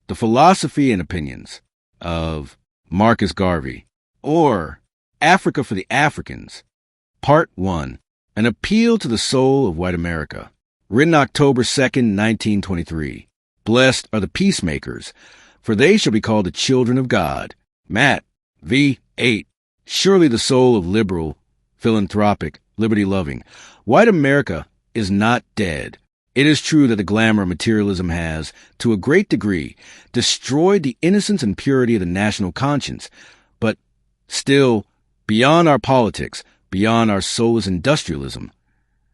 The Philosophy and Opinions of Marcus Garvey, or Africa for the Africans, Part 1, An Appeal to the Soul of White America, written October 2nd, 1923. Blessed are the peacemakers, for they shall be called the children of God. Matt, v. 8. Surely the soul of liberal, philanthropic, liberty-loving, white America is not dead. It is true that the glamour of materialism has, to a great degree, destroyed the innocence and purity of the national conscience, but still, beyond our politics, beyond our soulless industrialism,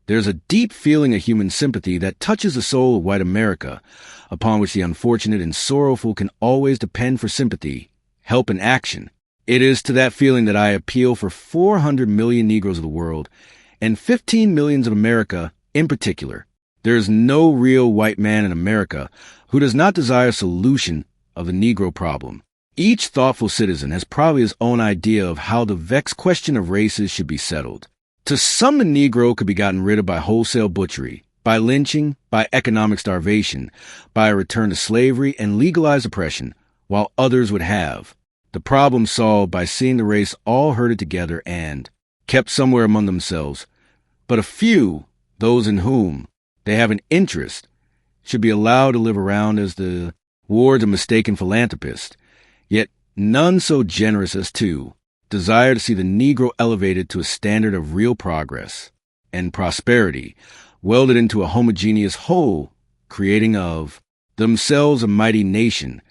there's a deep feeling of human sympathy that touches the soul of white America, upon which the unfortunate and sorrowful can always depend for sympathy, help, and action. It is to that feeling that I appeal for 400 million Negroes of the world, and 15 millions of America in particular. There is no real white man in America who does not desire a solution of the Negro problem. Each thoughtful citizen has probably his own idea of how the vexed question of races should be settled. To some, the Negro could be gotten rid of by wholesale butchery, by lynching, by economic starvation, by a return to slavery and legalized oppression, while others would have the problem solved by seeing the race all herded together and kept somewhere among themselves. But a few, those in whom they have an interest, should be allowed to live around as the wards of mistaken philanthropists, yet none so generous as to desire to see the Negro elevated to a standard of real progress and prosperity, welded into a homogeneous whole, creating of themselves a mighty nation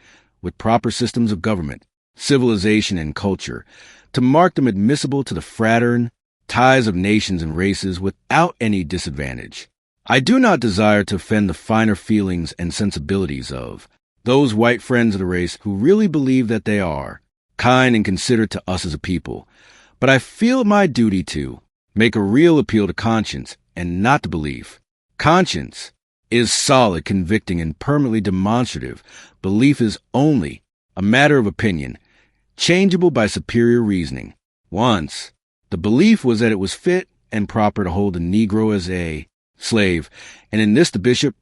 with proper systems of government, civilization, and culture, to mark them admissible to the fratern ties of nations and races without any disadvantage. I do not desire to offend the finer feelings and sensibilities of those white friends of the race who really believe that they are kind and considerate to us as a people, but I feel it my duty to make a real appeal to conscience and not to belief. Conscience is solid, convicting, and permanently demonstrative. Belief is only a matter of opinion, changeable by superior reasoning. Once, the belief was that it was fit and proper to hold the Negro as a slave, and in this the bishop,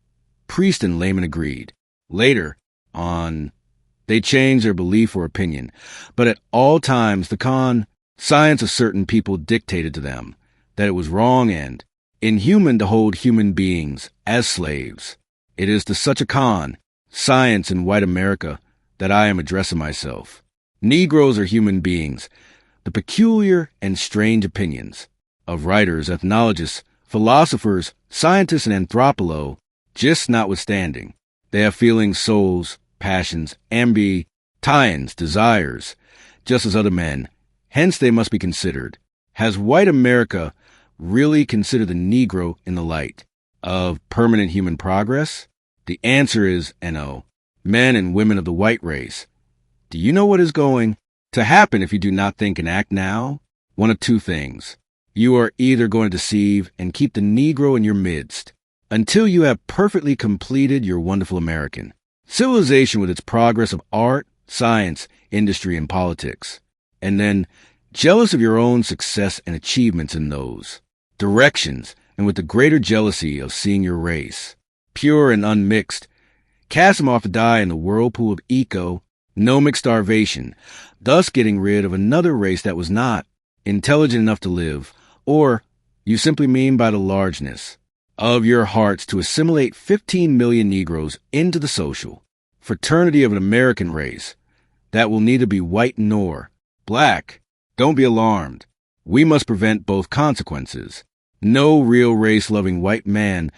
priest, and layman agreed. Later on, they changed their belief or opinion, but at all times the science of certain people dictated to them that it was wrong and inhuman to hold human beings as slaves. It is to such a science in white America that I am addressing myself. Negroes are human beings. The peculiar and strange opinions of writers, ethnologists, philosophers, scientists, and anthropologists notwithstanding, they have feelings, souls, passions, ambitions, desires, just as other men. Hence they must be considered. Has white America really considered the Negro in the light of permanent human progress? The answer is no. Men and women of the white race, do you know what is going to happen if you do not think and act now? One of two things. You are either going to deceive and keep the Negro in your midst until you have perfectly completed your wonderful American civilization with its progress of art, science, industry, and politics, and then, jealous of your own success and achievements in those directions, and with the greater jealousy of seeing your race, pure and unmixed, cast them off to die in the whirlpool of economic starvation, thus getting rid of another race that was not intelligent enough to live. Or you simply mean by the largeness of your hearts to assimilate 15 million Negroes into the social fraternity of an American race that will neither be white nor black. Don't be alarmed. We must prevent both consequences. No real race-loving white man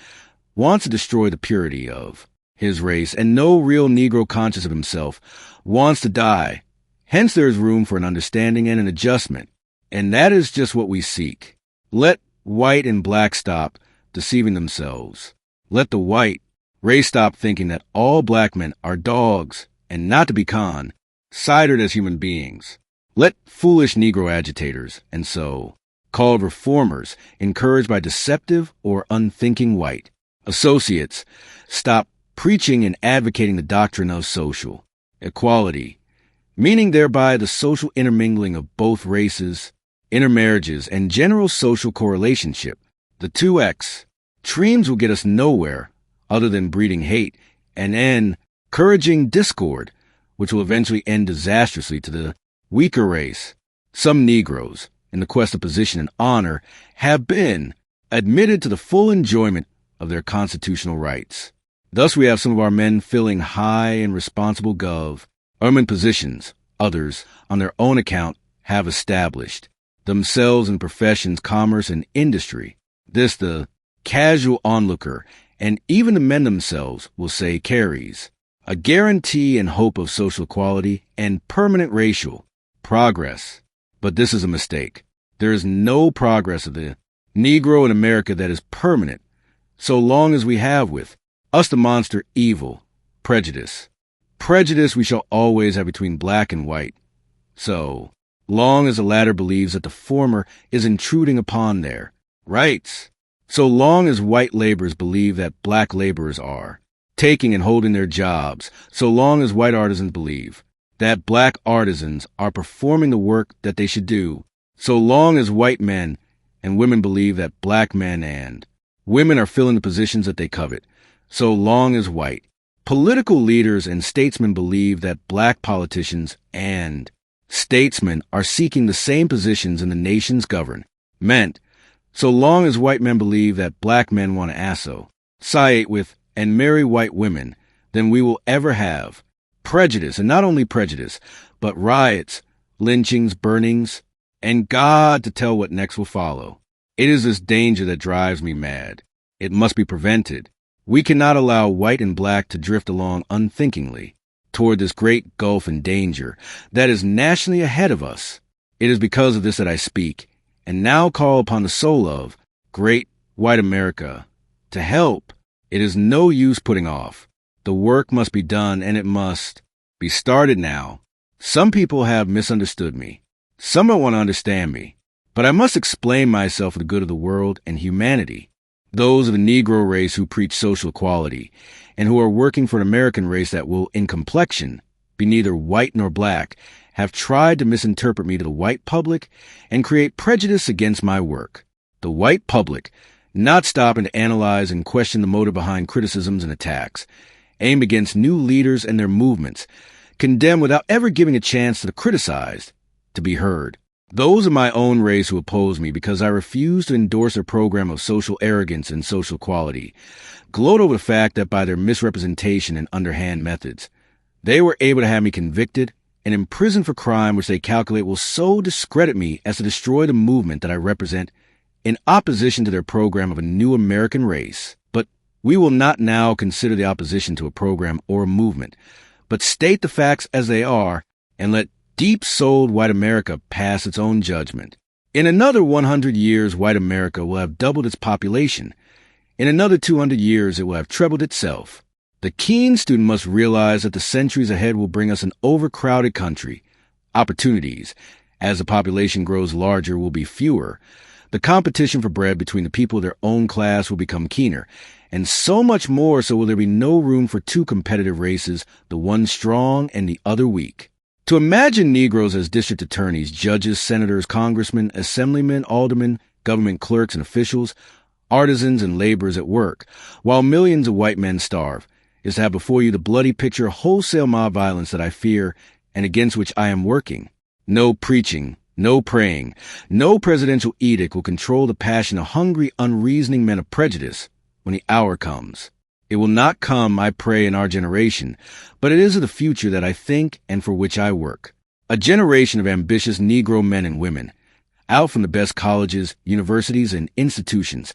wants to destroy the purity of his race, and no real Negro conscious of himself wants to die. Hence there is room for an understanding and an adjustment, and that is just what we seek. Let white and black stop deceiving themselves. Let the white race stop thinking that all black men are dogs and not to be considered as human beings. Let foolish Negro agitators, and so-called reformers, encouraged by deceptive or unthinking white associates, stop preaching and advocating the doctrine of social equality, meaning thereby the social intermingling of both races, intermarriages, and general social correlationship. The two extremes will get us nowhere other than breeding hate and encouraging discord, which will eventually end disastrously to the weaker race. Some Negroes, in the quest of position and honor, have been admitted to the full enjoyment of their constitutional rights. Thus we have some of our men filling high and responsible government positions. Others, on their own account, have established themselves in professions, commerce, and industry. This the casual onlooker, and even the men themselves, will say carries a guarantee and hope of social equality and permanent racial progress. But this is a mistake. There is no progress of the Negro in America that is permanent, so long as we have with us the monster evil, prejudice. Prejudice we shall always have between black and white, so long as the latter believes that the former is intruding upon their rights. So long as white laborers believe that black laborers are taking and holding their jobs, so long as white artisans believe that black artisans are performing the work that they should do, so long as white men and women believe that black men and women are filling the positions that they covet, so long as white political leaders and statesmen believe that black politicians and statesmen are seeking the same positions in the nation's government, so long as white men believe that black men want to associate with and marry white women, then we will ever have prejudice, and not only prejudice, but riots, lynchings, burnings, and God to tell what next will follow. It is this danger that drives me mad. It must be prevented. We cannot allow white and black to drift along unthinkingly toward this great gulf and danger that is nationally ahead of us. It is because of this that I speak, and now call upon the soul of great white America to help. It is no use putting off. The work must be done, and it must be started now. Some people have misunderstood me. Some don't want to understand me. But I must explain myself for the good of the world and humanity. Those of the Negro race who preach social equality, and who are working for an American race that will, in complexion, be neither white nor black, have tried to misinterpret me to the white public and create prejudice against my work. The white public, not stopping to analyze and question the motive behind criticisms and attacks, aimed against new leaders and their movements, condemn without ever giving a chance to the criticized to be heard. Those of my own race who oppose me because I refuse to endorse a program of social arrogance and social equality gloat over the fact that by their misrepresentation and underhand methods, they were able to have me convicted and imprisoned for crime which they calculate will so discredit me as to destroy the movement that I represent in opposition to their program of a new American race. But we will not now consider the opposition to a program or a movement, but state the facts as they are and let deep-souled white America pass its own judgment. In another 100 years, white America will have doubled its population. In another 200 years, it will have trebled itself. The keen student must realize that the centuries ahead will bring us an overcrowded country. Opportunities, as the population grows larger, will be fewer. The competition for bread between the people of their own class will become keener, and so much more so will there be no room for two competitive races, the one strong and the other weak. To imagine Negroes as district attorneys, judges, senators, congressmen, assemblymen, aldermen, government clerks and officials, artisans and laborers at work, while millions of white men starve, is to have before you the bloody picture of wholesale mob violence that I fear and against which I am working. No preaching, no praying, no presidential edict will control the passion of hungry, unreasoning men of prejudice when the hour comes. It will not come, I pray, in our generation, but it is of the future that I think and for which I work. A generation of ambitious Negro men and women, out from the best colleges, universities, and institutions,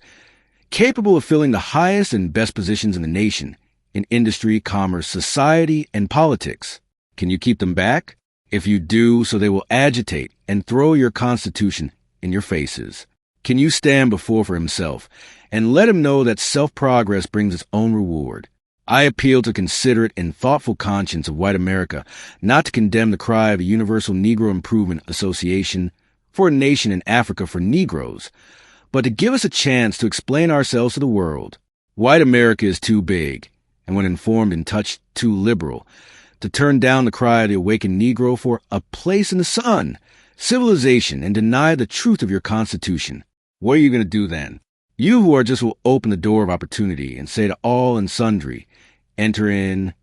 capable of filling the highest and best positions in the nation, in industry, commerce, society, and politics. Can you keep them back? If you do, so they will agitate and throw your Constitution in your faces. Can you stand before for himself and let him know that self-progress brings its own reward? I appeal to considerate and thoughtful conscience of white America, not to condemn the cry of the Universal Negro Improvement Association for a nation in Africa for Negroes, but to give us a chance to explain ourselves to the world. White America is too big, and when informed and touched, too liberal, to turn down the cry of the awakened Negro for a place in the sun, civilization, and deny the truth of your Constitution. What are you going to do then? You who are just will open the door of opportunity and say to all and sundry, enter in.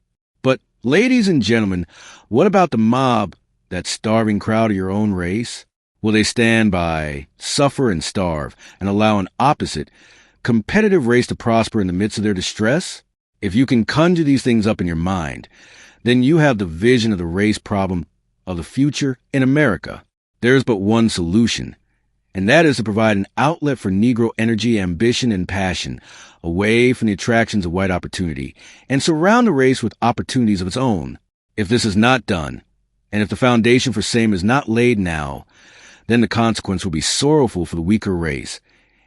But Ladies and gentlemen, what about the mob, that starving crowd of your own race? Will they stand by, suffer and starve, and allow an opposite, competitive race to prosper in the midst of their distress? If you can conjure these things up in your mind, then you have the vision of the race problem of the future in America. There is but one solution, and that is to provide an outlet for Negro energy, ambition, and passion, away from the attractions of white opportunity, and surround the race with opportunities of its own. If this is not done, and if the foundation for same is not laid now, then the consequence will be sorrowful for the weaker race,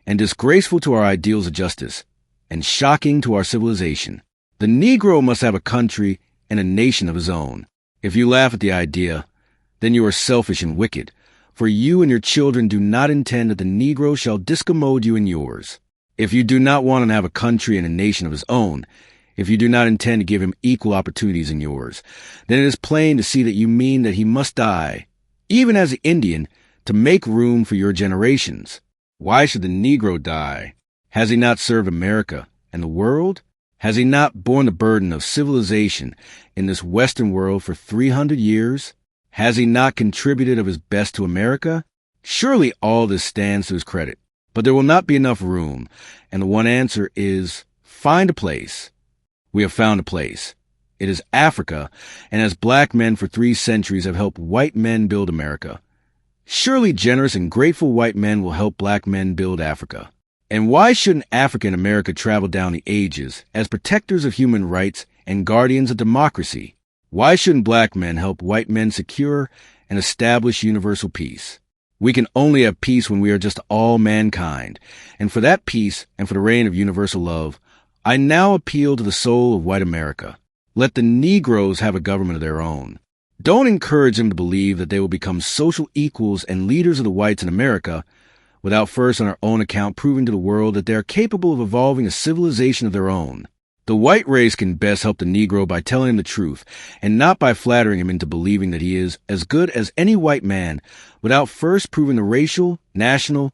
and disgraceful to our ideals of justice, and shocking to our civilization. The Negro must have a country and a nation of his own. If you laugh at the idea, then you are selfish and wicked, for you and your children do not intend that the Negro shall discommode you in yours. If you do not want him to have a country and a nation of his own, if you do not intend to give him equal opportunities in yours, then it is plain to see that you mean that he must die, even as an Indian, to make room for your generations. Why should the Negro die? Has he not served America and the world? Has he not borne the burden of civilization in this Western world for 300 years? Has he not contributed of his best to America? Surely all this stands to his credit. But there will not be enough room, and the one answer is find a place. We have found a place. It is Africa, and as black men for 3 centuries have helped white men build America. Surely generous and grateful white men will help black men build Africa. And why shouldn't Africa and America travel down the ages as protectors of human rights and guardians of democracy? Why shouldn't black men help white men secure and establish universal peace? We can only have peace when we are just all mankind. And for that peace and for the reign of universal love, I now appeal to the soul of white America. Let the Negroes have a government of their own. Don't encourage them to believe that they will become social equals and leaders of the whites in America without first on our own account proving to the world that they are capable of evolving a civilization of their own. The white race can best help the Negro by telling him the truth and not by flattering him into believing that he is as good as any white man without first proving the racial, national,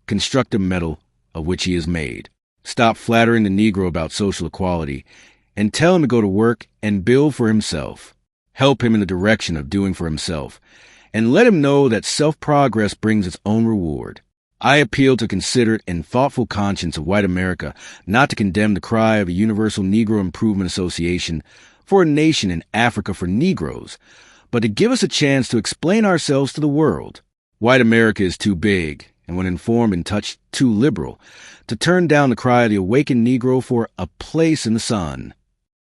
constructive metal of which he is made. Stop flattering the Negro about social equality and tell him to go to work and build for himself. Help him in the direction of doing for himself, and let him know that self-progress brings its own reward. I appeal to considerate and thoughtful conscience of white America not to condemn the cry of a Universal Negro Improvement Association for a nation in Africa for Negroes, but to give us a chance to explain ourselves to the world. White America is too big, and when informed and touched, too liberal, to turn down the cry of the awakened Negro for a place in the sun.